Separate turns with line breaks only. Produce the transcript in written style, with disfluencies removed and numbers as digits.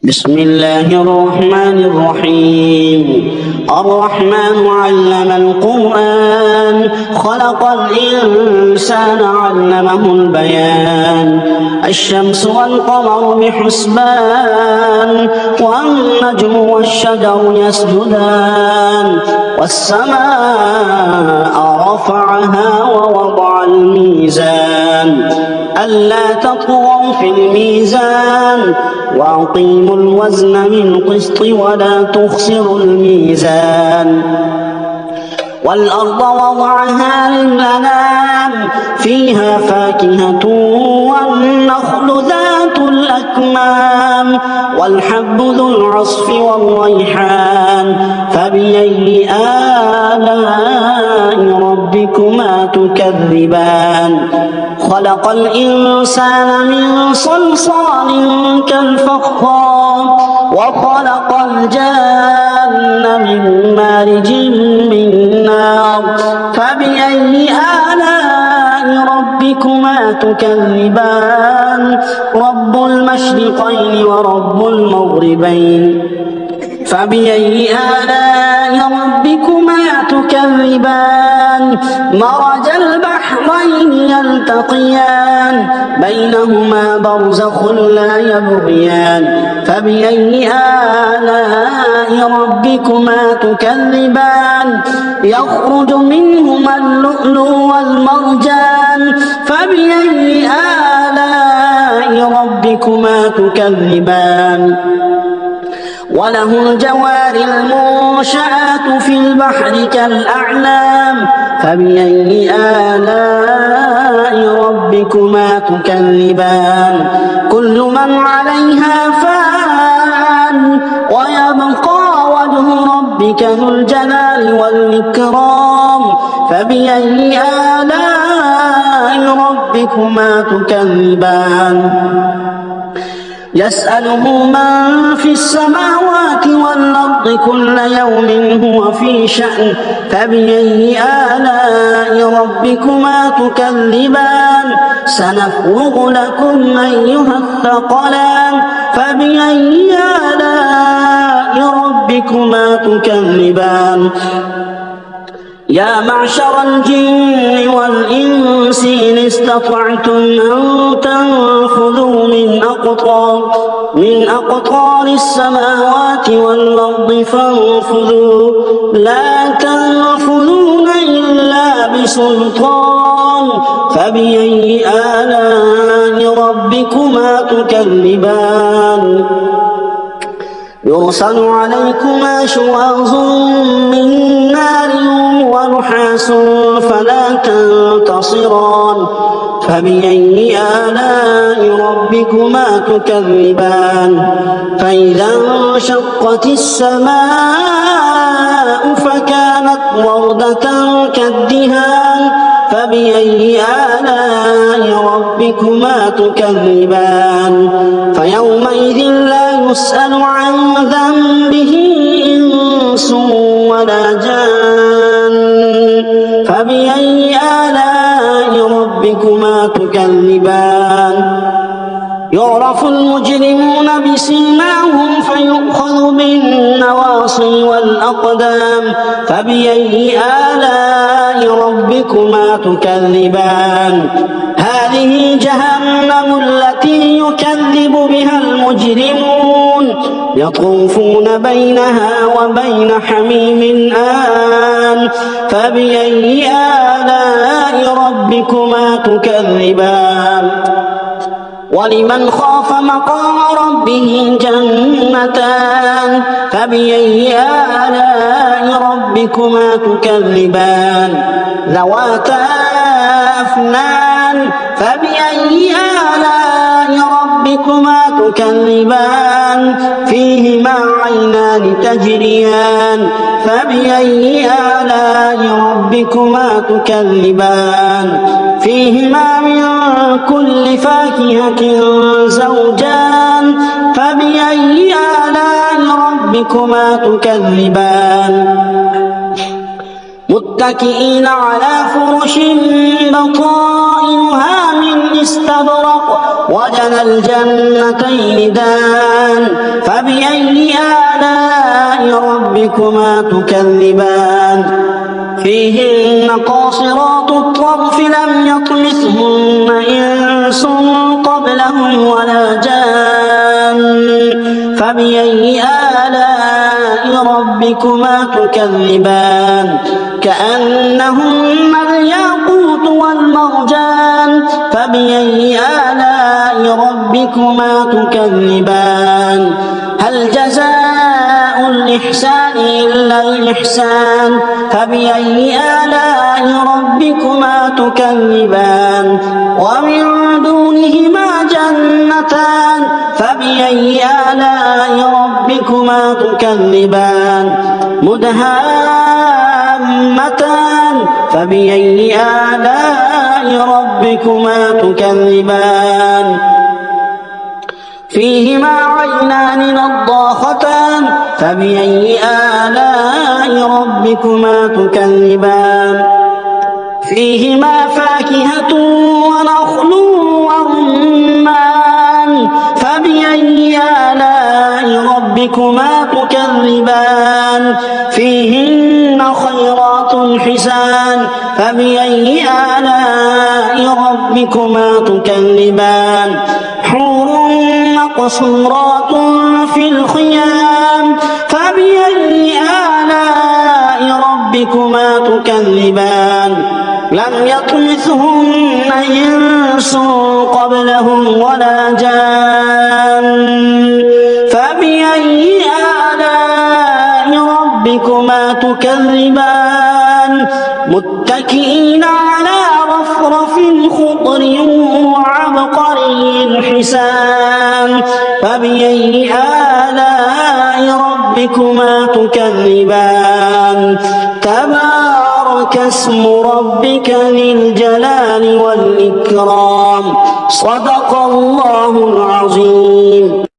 بسم الله الرحمن الرحيم. الرحمن علم القرآن، خلق الإنسان علمه البيان. الشمس والقمر بحسبان، والنجم والشجر يسجدان. والسماء رفعها ووضع الميزان، ألا تطغوا في الميزان، وأقيموا الوزن بالقسط ولا تخسروا الميزان. والأرض وضعها للأنام، فيها فاكهة والنخل ذات الأكمام، والحب ذو العصف والريحان. فبأي آلاء ربكما تكذبان؟ خلق الإنسان من صلصال كالفخار، وخلق الجن من مارج من نار. فبأي آلاء ربكما تكذبان؟ رب المشرقين ورب المغربين. فبأي آلاء ربكما تكذبان؟ مرج البحرين يلتقيان، بينهما برزخ لا يبغيان. فبأي آلاء ربكما تكذبان؟ يخرج منهما اللؤلؤ والمرجان. فبأي آلاء ربكما تكذبان؟ وله الجوار المنشآت في البحر كالأعلام. فبأي آلاء ربكما تكذبان؟ كل من عليها فان، ويبقى وجه ربك ذو الجلال والإكرام. فبأي آلاء ربكما تكذبان؟ يسأله من في السماوات والأرض كل يوم هو في شأن. فبأي آلاء ربكما تكذبان؟ سنفرغ لكم أيها الثقلان. فبأي آلاء ربكما تكذبان؟ يا معشر الجن والإنس إن استطعتم أن تنفذوا من أقطار السماوات والأرض فانفذوا، لا تنفذون إلا بسلطان. فبأي آلاء ربكما تكذبان؟ يرسل عليكما شواظ من نار ونحاس فلا تنتصران. فبأي آلاء ربكما تكذبان؟ فإذا انشقت السماء فكانت وردة كالدهان. فبأي آلاء ربكما تكذبان؟ فيومئذ لا يسأل عن ذنبه إنس ولا جان. فبأي آلاء ربكما تكذبان؟ يعرف المجرمون بسيماهم فيؤخذ بالنواصي والأقدام. فبأي آلاء ربكما تكذبان؟ هذه جهنم التي يكذب بها المجرمون، يطوفون بينها وبين حميم آن. فبأي آلاء ربكما تكذبان؟ ولمن خاف مقام ربه جنتان. فبأي آلاء ربكما تكذبان؟ ذواتا أفنان. فبأي آلاء ربكما تكذبان؟ فيهما عينان تجريان. فبأي آلاء ربكما تكذبان؟ فيهما من كل فاكهة زوجان. فبأي آلاء ربكما تكذبان؟ متكئين على فرش بطائنها من استبرق وجنى الجنتين دان فبأي آلاء ربكما تكذبان فيهن قاصرات الطرف لم يطمثهن إنس قبلهم ولا جان فبأي آلاء ربكما تكذبان كأنهن الياقوت والمرجان فبأي آلاء ربكما تكذبان هل جزاء الإحسان إلا الإحسان فبأي آلاء ربكما تكذبان ومن دونهما جنتان فبأي آلاء ربكما تكذبان مدهامتان فبأي آلاء ربكما تكذبان فيهما عينان نضاختان فبأي آلاء ربكما تكذبان فيهما فاكهة ونخل ورمان فبأي آلاء ربكما تكذبان فيهن خيرات حسان فبأي آلاء ربكما تكذبان حور مقصورات في الخيام فبأي آلاء ربكما تكذبان لم يطمثهن إنس قبلهم ولا جان فبأي آلاء ربكما تكذبان متكئين على رفرف خضر وعبقري حسان فبأي آلاء ربكما تكذبان تبارك اسم ربك ذي الجلال والإكرام صدق الله العظيم.